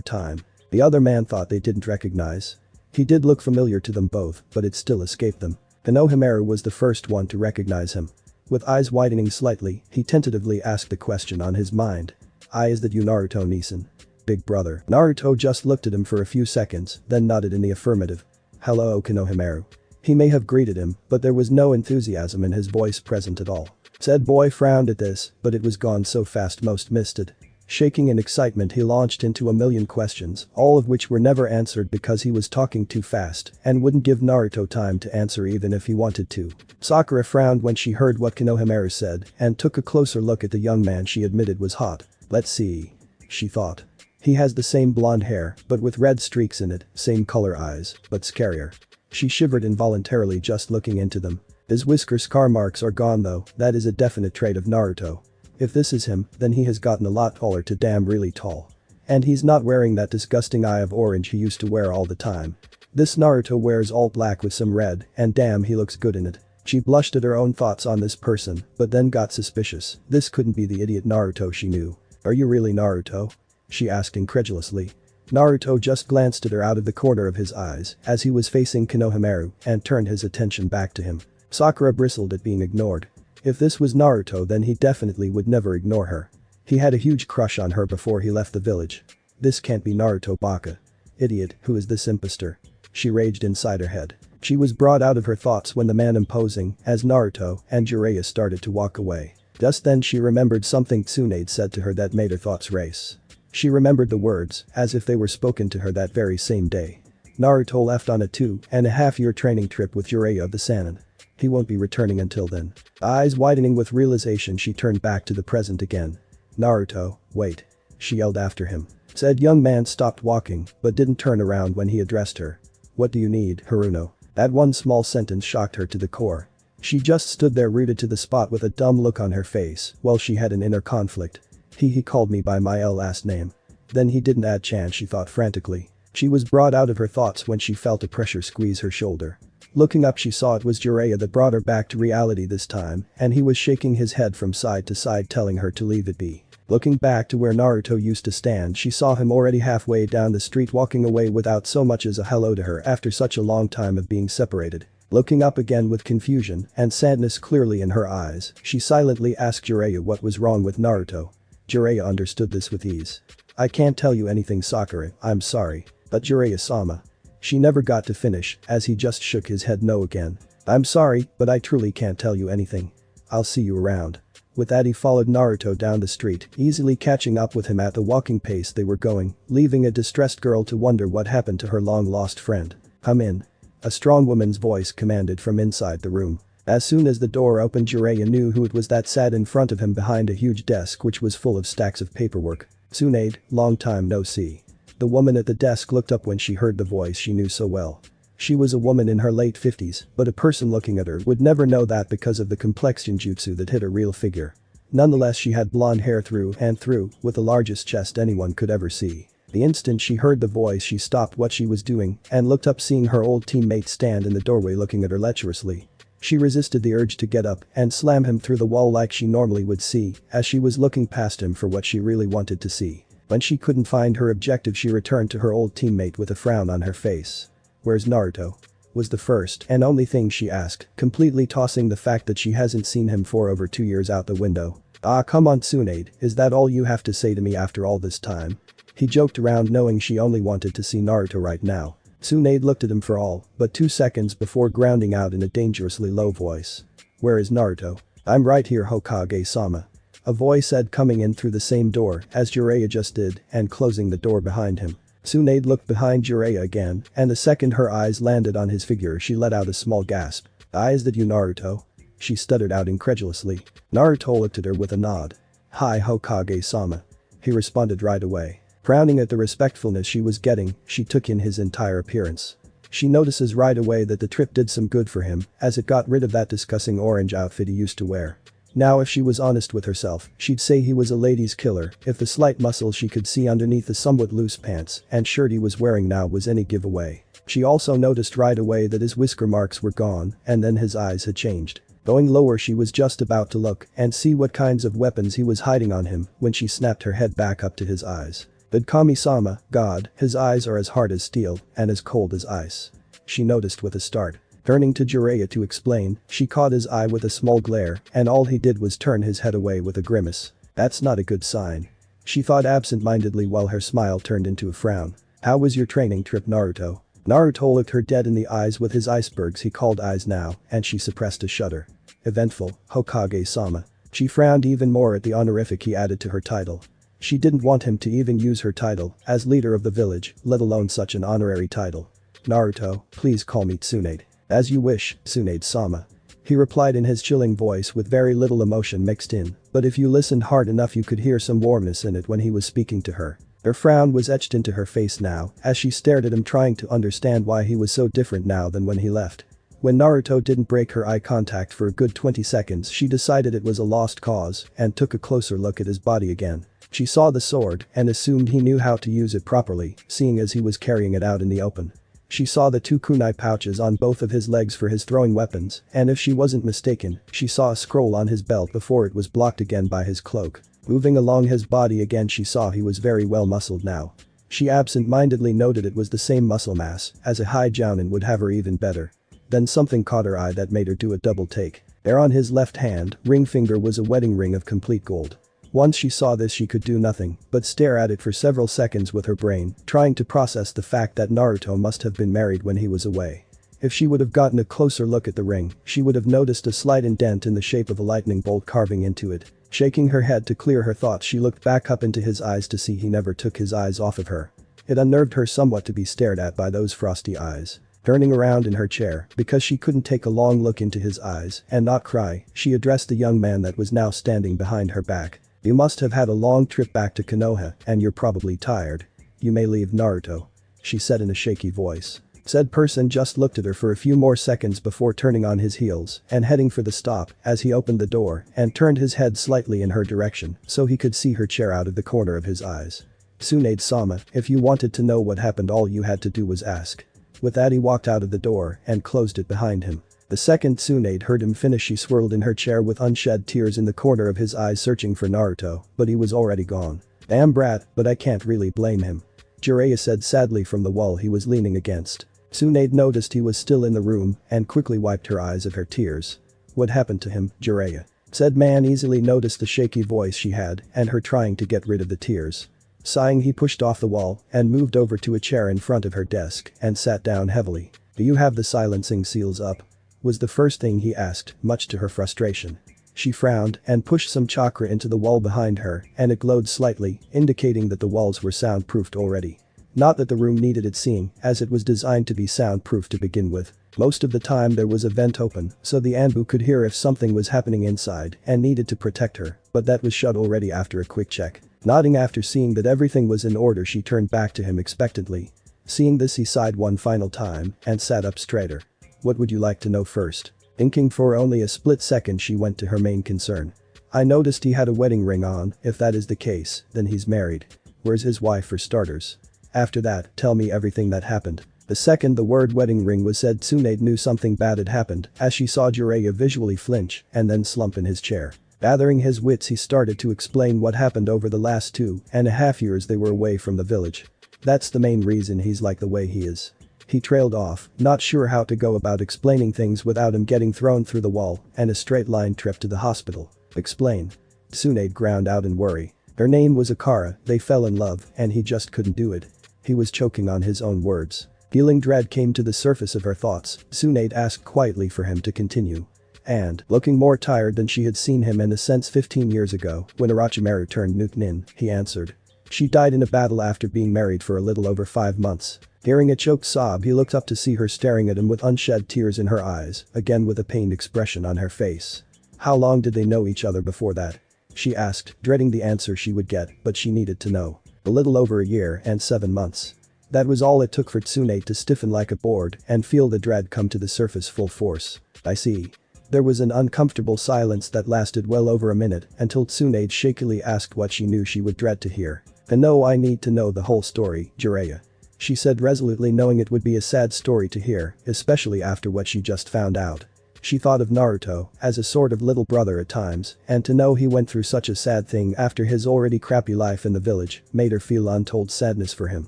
Speaker 1: time. The other man thought they didn't recognize. He did look familiar to them both, but it still escaped them. Konoha was the first one to recognize him. With eyes widening slightly, he tentatively asked the question on his mind. Is that you, Naruto Neeson? Big brother. Naruto just looked at him for a few seconds, then nodded in the affirmative. Hello Konoha. He may have greeted him, but there was no enthusiasm in his voice present at all. Said boy frowned at this, but it was gone so fast most missed it. Shaking in excitement he launched into a million questions, all of which were never answered because he was talking too fast and wouldn't give Naruto time to answer even if he wanted to. Sakura frowned when she heard what Konoha said and took a closer look at the young man she admitted was hot. Let's see. She thought. He has the same blonde hair, but with red streaks in it, same color eyes, but scarier. She shivered involuntarily just looking into them. His whisker scar marks are gone though, that is a definite trait of Naruto. If this is him, then he has gotten a lot taller to damn really tall. And he's not wearing that disgusting eye of orange he used to wear all the time. This Naruto wears all black with some red, and damn he looks good in it. She blushed at her own thoughts on this person, but then got suspicious. This couldn't be the idiot Naruto she knew. Are you really Naruto? She asked incredulously. Naruto just glanced at her out of the corner of his eyes as he was facing Konoha and turned his attention back to him. Sakura bristled at being ignored. If this was Naruto then he definitely would never ignore her. He had a huge crush on her before he left the village. This can't be Naruto Baka. Idiot, who is this impostor? She raged inside her head. She was brought out of her thoughts when the man imposing as Naruto and Jiraiya started to walk away. Just then she remembered something Tsunade said to her that made her thoughts race. She remembered the words as if they were spoken to her that very same day. Naruto left on a 2.5-year training trip with Jiraiya of the Sannin. He won't be returning until then. Eyes widening with realization she turned back to the present again. Naruto, wait. She yelled after him. Said young man stopped walking but didn't turn around when he addressed her. What do you need, Haruno? That one small sentence shocked her to the core. She just stood there rooted to the spot with a dumb look on her face while she had an inner conflict. He called me by my last name. Then he didn't add Chan, she thought frantically. She was brought out of her thoughts when she felt a pressure squeeze her shoulder. Looking up she saw it was Jiraiya that brought her back to reality this time and he was shaking his head from side to side telling her to leave it be. Looking back to where Naruto used to stand she saw him already halfway down the street walking away without so much as a hello to her after such a long time of being separated. Looking up again with confusion and sadness clearly in her eyes, she silently asked Jiraiya what was wrong with Naruto. Jiraiya understood this with ease. I can't tell you anything Sakura, I'm sorry. But Jiraiya-sama. She never got to finish as he just shook his head no again. I'm sorry, but I truly can't tell you anything. I'll see you around. With that he followed Naruto down the street, easily catching up with him at the walking pace they were going, leaving a distressed girl to wonder what happened to her long-lost friend. Come in. A strong woman's voice commanded from inside the room. As soon as the door opened Jiraiya knew who it was that sat in front of him behind a huge desk which was full of stacks of paperwork. Tsunade, long time no see. The woman at the desk looked up when she heard the voice she knew so well. She was a woman in her late 50s, but a person looking at her would never know that because of the complexion jutsu that hid her real figure. Nonetheless she had blonde hair through and through, with the largest chest anyone could ever see. The instant she heard the voice she stopped what she was doing and looked up seeing her old teammate stand in the doorway looking at her lecherously. She resisted the urge to get up and slam him through the wall like she normally would see as she was looking past him for what she really wanted to see. When she couldn't find her objective she returned to her old teammate with a frown on her face. Where's Naruto? Was the first and only thing she asked, completely tossing the fact that she hasn't seen him for over 2 years out the window. Ah come on Tsunade, is that all you have to say to me after all this time? He joked around knowing she only wanted to see Naruto right now. Tsunade looked at him for all but 2 seconds before grounding out in a dangerously low voice. Where is Naruto? I'm right here Hokage-sama. A voice said coming in through the same door as Jiraiya just did and closing the door behind him. Tsunade looked behind Jiraiya again and the second her eyes landed on his figure she let out a small gasp. Is that you Naruto? She stuttered out incredulously. Naruto looked at her with a nod. Hi Hokage-sama. He responded right away. Frowning at the respectfulness she was getting, she took in his entire appearance. She notices right away that the trip did some good for him, as it got rid of that disgusting orange outfit he used to wear. Now if she was honest with herself, she'd say he was a ladies' killer if the slight muscles she could see underneath the somewhat loose pants and shirt he was wearing now was any giveaway. She also noticed right away that his whisker marks were gone and then his eyes had changed. Going lower, she was just about to look and see what kinds of weapons he was hiding on him when she snapped her head back up to his eyes. But Kami-sama, God, his eyes are as hard as steel and as cold as ice. She noticed with a start. Turning to Jiraiya to explain, she caught his eye with a small glare and all he did was turn his head away with a grimace. That's not a good sign. She thought absent-mindedly while her smile turned into a frown. How was your training trip, Naruto? Naruto looked her dead in the eyes with his icebergs he called eyes now and she suppressed a shudder. Eventful, Hokage-sama. She frowned even more at the honorific he added to her title. She didn't want him to even use her title as leader of the village, let alone such an honorary title. Naruto, please call me Tsunade. As you wish, Tsunade-sama. He replied in his chilling voice with very little emotion mixed in, but if you listened hard enough you could hear some warmness in it when he was speaking to her. Her frown was etched into her face now as she stared at him trying to understand why he was so different now than when he left. When Naruto didn't break her eye contact for a good 20 seconds, she decided it was a lost cause and took a closer look at his body again. She saw the sword and assumed he knew how to use it properly, seeing as he was carrying it out in the open. She saw the two kunai pouches on both of his legs for his throwing weapons, and if she wasn't mistaken, she saw a scroll on his belt before it was blocked again by his cloak. Moving along his body again, she saw he was very well muscled now. She absent-mindedly noted it was the same muscle mass as a high jounin would have her even better. Then something caught her eye that made her do a double take. There on his left hand, ring finger was a wedding ring of complete gold. Once she saw this she could do nothing but stare at it for several seconds with her brain, trying to process the fact that Naruto must have been married when he was away. If she would have gotten a closer look at the ring, she would have noticed a slight indent in the shape of a lightning bolt carving into it. Shaking her head to clear her thoughts, she looked back up into his eyes to see he never took his eyes off of her. It unnerved her somewhat to be stared at by those frosty eyes. Turning around in her chair, because she couldn't take a long look into his eyes and not cry, she addressed the young man that was now standing behind her back. You must have had a long trip back to Konoha and you're probably tired. You may leave, Naruto. She said in a shaky voice. Said person just looked at her for a few more seconds before turning on his heels and heading for the stop as he opened the door and turned his head slightly in her direction so he could see her chair out of the corner of his eyes. Tsunade-sama, if you wanted to know what happened all you had to do was ask. With that he walked out of the door and closed it behind him. The second Tsunade heard him finish she swirled in her chair with unshed tears in the corner of his eyes searching for Naruto, but he was already gone. Damn brat, but I can't really blame him. Jiraiya said sadly from the wall he was leaning against. Tsunade noticed he was still in the room and quickly wiped her eyes of her tears. What happened to him, Jiraiya? Said man easily noticed the shaky voice she had and her trying to get rid of the tears. Sighing he pushed off the wall and moved over to a chair in front of her desk and sat down heavily. Do you have the silencing seals up? Was the first thing he asked, much to her frustration. She frowned and pushed some chakra into the wall behind her and it glowed slightly, indicating that the walls were soundproofed already. Not that the room needed it seeing, as it was designed to be soundproof to begin with. Most of the time there was a vent open so the Anbu could hear if something was happening inside and needed to protect her, but that was shut already after a quick check. Nodding after seeing that everything was in order, she turned back to him expectantly. Seeing this he sighed one final time and sat up straighter. What would you like to know first? Thinking for only a split second she went to her main concern. I noticed he had a wedding ring on. If that is the case, then he's married. Where's his wife for starters? After that, tell me everything that happened. The second the word wedding ring was said, Tsunade knew something bad had happened as she saw Jiraiya visually flinch and then slump in his chair. Gathering his wits he started to explain what happened over the last 2.5 years they were away from the village. That's the main reason he's like the way he is. He trailed off, not sure how to go about explaining things without him getting thrown through the wall and a straight line trip to the hospital. Explain. Tsunade ground out in worry. Her name was Akara, they fell in love and he just couldn't do it. He was choking on his own words. Feeling dread came to the surface of her thoughts, Tsunade asked quietly for him to continue. And, looking more tired than she had seen him in a sense 15 years ago when Orochimaru turned Nin, he answered. She died in a battle after being married for a little over 5 months. Hearing a choked sob he looked up to see her staring at him with unshed tears in her eyes, again with a pained expression on her face. How long did they know each other before that? She asked, dreading the answer she would get, but she needed to know. A little over a year and 7 months. That was all it took for Tsunade to stiffen like a board and feel the dread come to the surface full force. I see. There was an uncomfortable silence that lasted well over a minute until Tsunade shakily asked what she knew she would dread to hear. "And no, I need to know the whole story, Jiraiya," she said resolutely, knowing it would be a sad story to hear, especially after what she just found out. She thought of Naruto as a sort of little brother at times, and to know he went through such a sad thing after his already crappy life in the village made her feel untold sadness for him.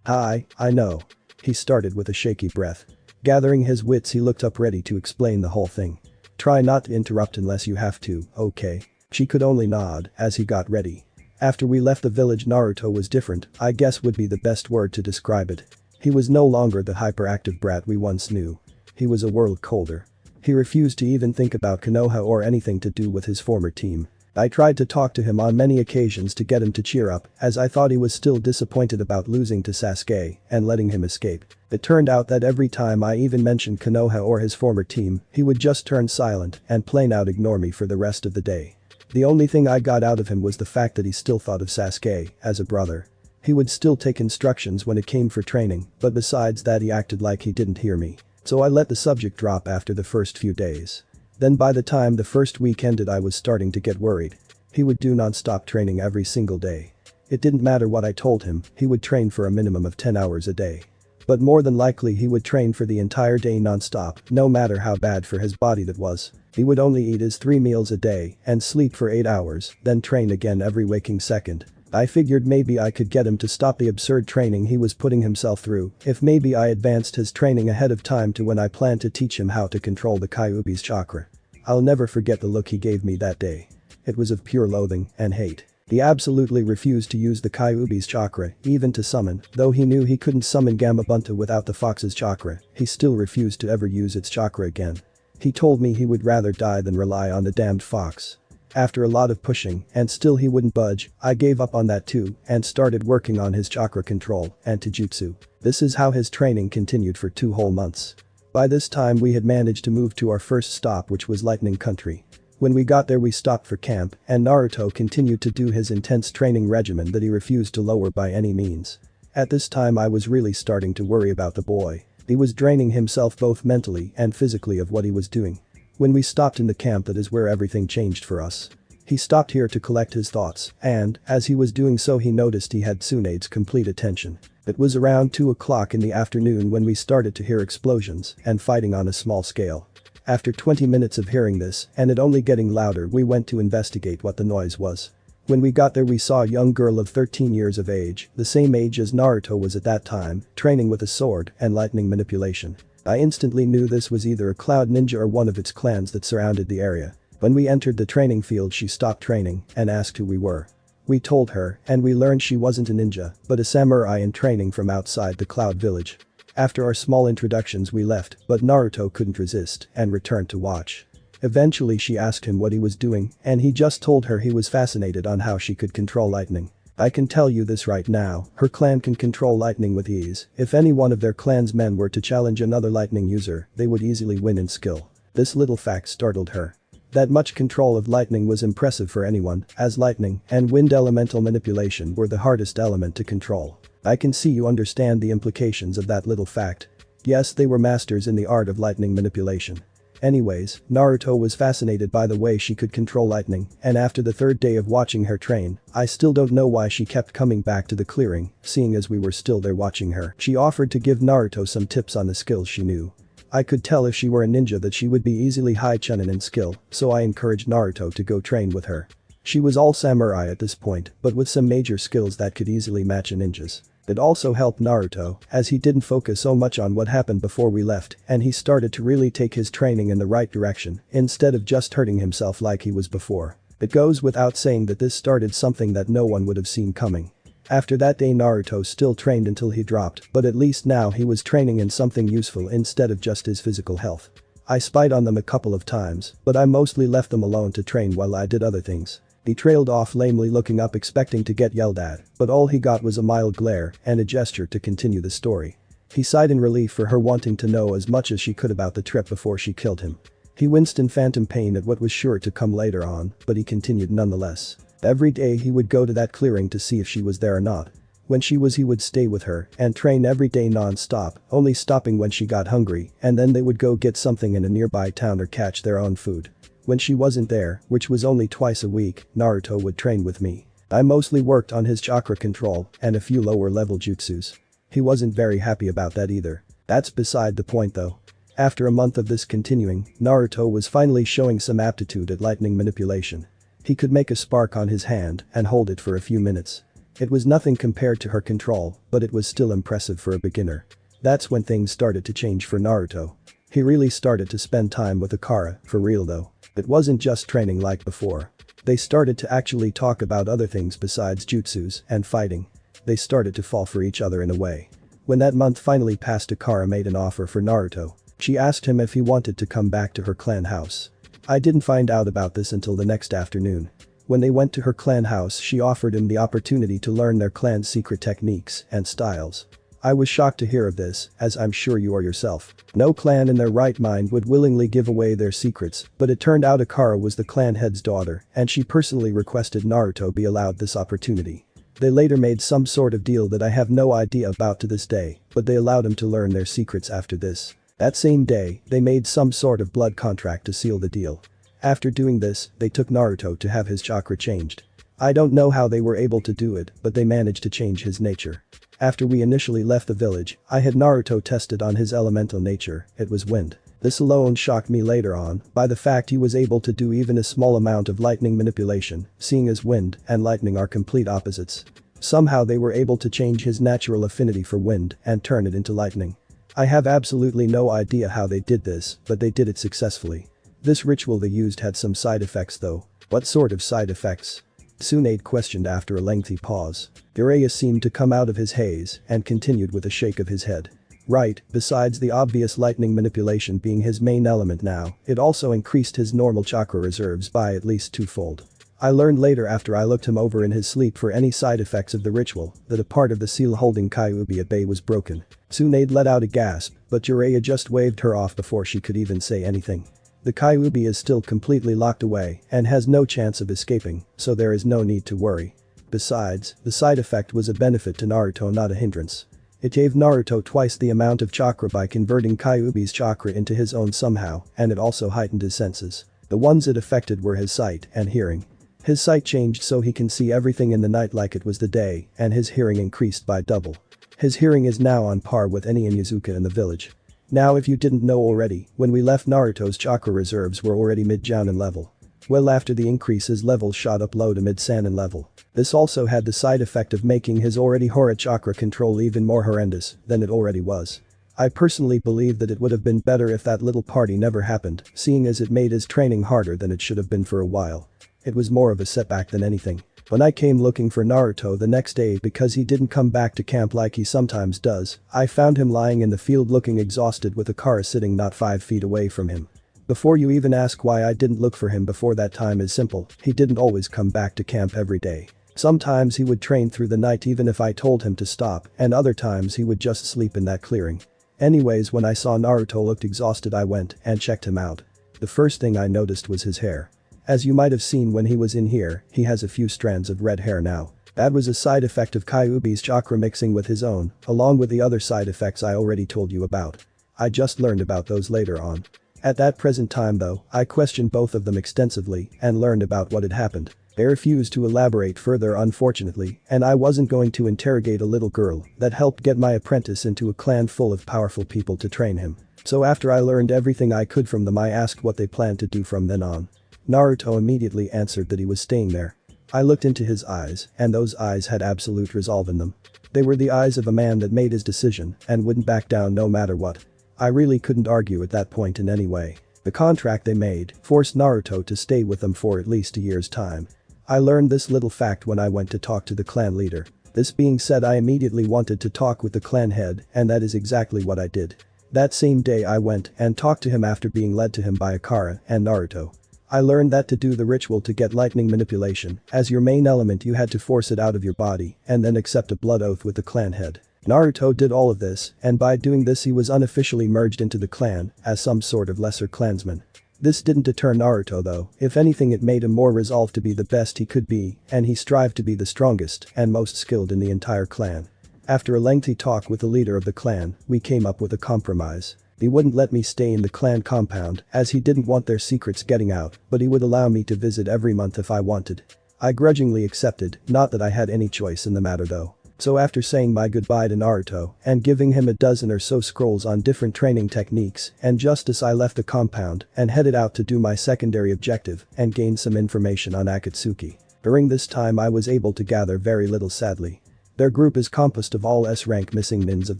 Speaker 1: I know," he started with a shaky breath. Gathering his wits, he looked up ready to explain the whole thing. "Try not to interrupt unless you have to, okay?" She could only nod as he got ready. After we left the village, Naruto was different, I guess would be the best word to describe it. He was no longer the hyperactive brat we once knew. He was a world colder. He refused to even think about Konoha or anything to do with his former team. I tried to talk to him on many occasions to get him to cheer up, as I thought he was still disappointed about losing to Sasuke and letting him escape. It turned out that every time I even mentioned Konoha or his former team, he would just turn silent and plain out ignore me for the rest of the day. The only thing I got out of him was the fact that he still thought of Sasuke as a brother. He would still take instructions when it came for training, but besides that he acted like he didn't hear me. So I let the subject drop after the first few days. Then by the time the first week ended, I was starting to get worried. He would do non-stop training every single day. It didn't matter what I told him, he would train for a minimum of 10 hours a day. But more than likely he would train for the entire day non-stop, no matter how bad for his body that was. He would only eat his 3 meals a day and sleep for 8 hours, then train again every waking second. I figured maybe I could get him to stop the absurd training he was putting himself through if maybe I advanced his training ahead of time to when I planned to teach him how to control the Kyuubi's chakra. I'll never forget the look he gave me that day. It was of pure loathing and hate. He absolutely refused to use the Kyuubi's chakra, even to summon, though he knew he couldn't summon Gamabunta without the fox's chakra, he still refused to ever use its chakra again. He told me he would rather die than rely on the damned fox. After a lot of pushing and still he wouldn't budge, I gave up on that too and started working on his chakra control and taijutsu. This is how his training continued for 2 whole months. By this time we had managed to move to our first stop, which was Lightning Country. When we got there we stopped for camp and Naruto continued to do his intense training regimen that he refused to lower by any means. At this time I was really starting to worry about the boy. He was draining himself both mentally and physically of what he was doing. When we stopped in the camp, that is where everything changed for us. He stopped here to collect his thoughts and, as he was doing so, he noticed he had Tsunade's complete attention. It was around 2 o'clock in the afternoon when we started to hear explosions and fighting on a small scale. After 20 minutes of hearing this and it only getting louder, we went to investigate what the noise was. When we got there we saw a young girl of 13 years of age, the same age as Naruto was at that time, training with a sword and lightning manipulation. I instantly knew this was either a cloud ninja or one of its clans that surrounded the area. When we entered the training field she stopped training and asked who we were. We told her and we learned she wasn't a ninja but a samurai in training from outside the Cloud Village. After our small introductions we left, but Naruto couldn't resist and returned to watch. Eventually she asked him what he was doing and he just told her he was fascinated on how she could control lightning. I can tell you this right now, her clan can control lightning with ease. If any one of their clan's men were to challenge another lightning user, they would easily win in skill. This little fact startled her. That much control of lightning was impressive for anyone, as lightning and wind elemental manipulation were the hardest element to control. I can see you understand the implications of that little fact. Yes, they were masters in the art of lightning manipulation. Anyways, Naruto was fascinated by the way she could control lightning, and after the 3rd day of watching her train, I still don't know why she kept coming back to the clearing, seeing as we were still there watching her. She offered to give Naruto some tips on the skills she knew. I could tell if she were a ninja that she would be easily high chunin in skill, so I encouraged Naruto to go train with her. She was all samurai at this point, but with some major skills that could easily match a ninja's. It also helped Naruto, as he didn't focus so much on what happened before we left and he started to really take his training in the right direction instead of just hurting himself like he was before. It goes without saying that this started something that no one would have seen coming. After that day Naruto still trained until he dropped, but at least now he was training in something useful instead of just his physical health. I spied on them a couple of times, but I mostly left them alone to train while I did other things. He trailed off lamely, looking up expecting to get yelled at, but all he got was a mild glare and a gesture to continue the story. He sighed in relief for her wanting to know as much as she could about the trip before she killed him. He winced in phantom pain at what was sure to come later on, but he continued nonetheless. Every day he would go to that clearing to see if she was there or not. When he would stay with her and train every day non-stop, only stopping when she got hungry, and then they would go get something in a nearby town or catch their own food. When she wasn't there, which was only twice a week, Naruto would train with me. I mostly worked on his chakra control and a few lower level jutsus. He wasn't very happy about that either. That's beside the point though. After a month of this continuing, Naruto was finally showing some aptitude at lightning manipulation. He could make a spark on his hand and hold it for a few minutes. It was nothing compared to her control, but it was still impressive for a beginner. That's when things started to change for Naruto. He really started to spend time with Akara, for real though. It wasn't just training like before. They started to actually talk about other things besides jutsus and fighting. They started to fall for each other in a way. When that month finally passed, Akara made an offer for Naruto. She asked him if he wanted to come back to her clan house. I didn't find out about this until the next afternoon. When they went to her clan house, she offered him the opportunity to learn their clan's secret techniques and styles. I was shocked to hear of this, as I'm sure you are yourself. No clan in their right mind would willingly give away their secrets, but it turned out Akara was the clan head's daughter, and she personally requested Naruto be allowed this opportunity. They later made some sort of deal that I have no idea about to this day, but they allowed him to learn their secrets after this. That same day, they made some sort of blood contract to seal the deal. After doing this, they took Naruto to have his chakra changed. I don't know how they were able to do it, but they managed to change his nature. After we initially left the village, I had Naruto tested on his elemental nature, it was wind. This alone shocked me later on by the fact he was able to do even a small amount of lightning manipulation, seeing as wind and lightning are complete opposites. Somehow they were able to change his natural affinity for wind and turn it into lightning. I have absolutely no idea how they did this, but they did it successfully. This ritual they used had some side effects though. What sort of side effects? Tsunade questioned after a lengthy pause. Jiraiya seemed to come out of his haze and continued with a shake of his head. Right, besides the obvious lightning manipulation being his main element now, it also increased his normal chakra reserves by at least twofold. I learned later after I looked him over in his sleep for any side effects of the ritual that a part of the seal holding Kyuubi at bay was broken. Tsunade let out a gasp, but Jiraiya just waved her off before she could even say anything. The Kyuubi is still completely locked away and has no chance of escaping, so there is no need to worry. Besides, the side effect was a benefit to Naruto, not a hindrance. It gave Naruto twice the amount of chakra by converting Kyuubi's chakra into his own somehow, and it also heightened his senses. The ones it affected were his sight and hearing. His sight changed so he can see everything in the night like it was the day, and his hearing increased by double. His hearing is now on par with any Inyazuka in the village. Now if you didn't know already, when we left Naruto's chakra reserves were already mid-Jounin level. Well, after the increase his levels shot up low to mid-Sannin level. This also had the side effect of making his already horrid chakra control even more horrendous than it already was. I personally believe that it would have been better if that little party never happened, seeing as it made his training harder than it should have been for a while. It was more of a setback than anything. When I came looking for Naruto the next day because he didn't come back to camp like he sometimes does, I found him lying in the field looking exhausted with Akara sitting not 5 feet away from him. Before you even ask why I didn't look for him before that time is simple, he didn't always come back to camp every day. Sometimes he would train through the night even if I told him to stop, and other times he would just sleep in that clearing. Anyways, when I saw Naruto looked exhausted I went and checked him out. The first thing I noticed was his hair. As you might have seen when he was in here, he has a few strands of red hair now. That was a side effect of Kyuubi's chakra mixing with his own, along with the other side effects I already told you about. I just learned about those later on. At that present time though, I questioned both of them extensively and learned about what had happened. They refused to elaborate further unfortunately, and I wasn't going to interrogate a little girl that helped get my apprentice into a clan full of powerful people to train him. So after I learned everything I could from them I asked what they planned to do from then on. Naruto immediately answered that he was staying there. I looked into his eyes, and those eyes had absolute resolve in them. They were the eyes of a man that made his decision and wouldn't back down no matter what. I really couldn't argue at that point in any way. The contract they made forced Naruto to stay with them for at least a year's time. I learned this little fact when I went to talk to the clan leader. This being said, I immediately wanted to talk with the clan head, and that is exactly what I did. That same day I went and talked to him after being led to him by Akara and Naruto. I learned that to do the ritual to get lightning manipulation, as your main element you had to force it out of your body and then accept a blood oath with the clan head. Naruto did all of this, and by doing this he was unofficially merged into the clan as some sort of lesser clansman. This didn't deter Naruto though, if anything it made him more resolved to be the best he could be, and he strived to be the strongest and most skilled in the entire clan. After a lengthy talk with the leader of the clan, we came up with a compromise. He wouldn't let me stay in the clan compound as he didn't want their secrets getting out, but he would allow me to visit every month if I wanted. I grudgingly accepted, not that I had any choice in the matter though. So after saying my goodbye to Naruto and giving him a dozen or so scrolls on different training techniques, and just as I left the compound and headed out to do my secondary objective and gain some information on Akatsuki. During this time I was able to gather very little sadly. Their group is composed of all S-rank missing nins of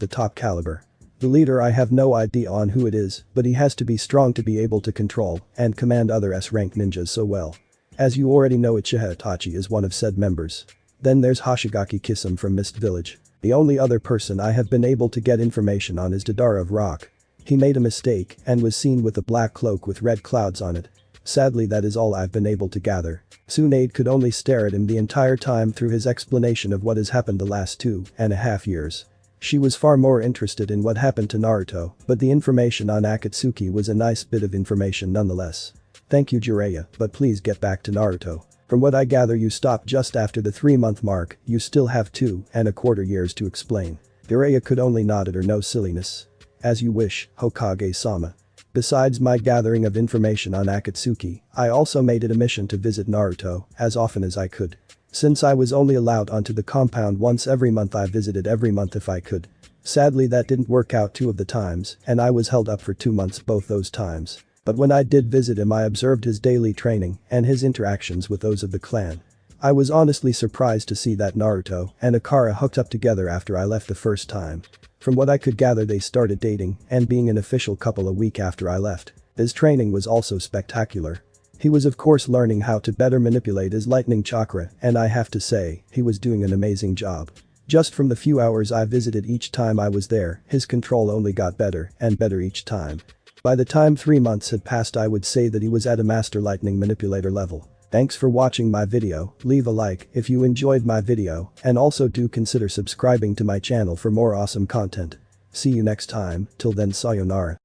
Speaker 1: the top caliber. The leader I have no idea on who it is, but he has to be strong to be able to control and command other S-rank ninjas so well. As you already know, Uchiha Itachi is one of said members. Then there's Hoshigaki Kisame from Mist Village. The only other person I have been able to get information on is Deidara of Rock. He made a mistake and was seen with a black cloak with red clouds on it. Sadly, that is all I've been able to gather. Tsunade could only stare at him the entire time through his explanation of what has happened the last 2.5 years. She was far more interested in what happened to Naruto, but the information on Akatsuki was a nice bit of information nonetheless. Thank you Jiraiya, but please get back to Naruto. From what I gather you stopped just after the 3-month mark, you still have 2.25 years to explain. Jiraiya could only nod at her no silliness. As you wish, Hokage-sama. Besides my gathering of information on Akatsuki, I also made it a mission to visit Naruto as often as I could. Since I was only allowed onto the compound once every month, I visited every month if I could. Sadly that didn't work out 2 of the times and I was held up for 2 months both those times. But when I did visit him I observed his daily training and his interactions with those of the clan. I was honestly surprised to see that Naruto and Akara hooked up together after I left the first time. From what I could gather they started dating and being an official couple a week after I left. His training was also spectacular. He was of course learning how to better manipulate his lightning chakra, and I have to say, he was doing an amazing job. Just from the few hours I visited each time I was there, his control only got better and better each time. By the time 3 months had passed I would say that he was at a master lightning manipulator level. Thanks for watching my video, leave a like if you enjoyed my video and also do consider subscribing to my channel for more awesome content. See you next time, till then sayonara.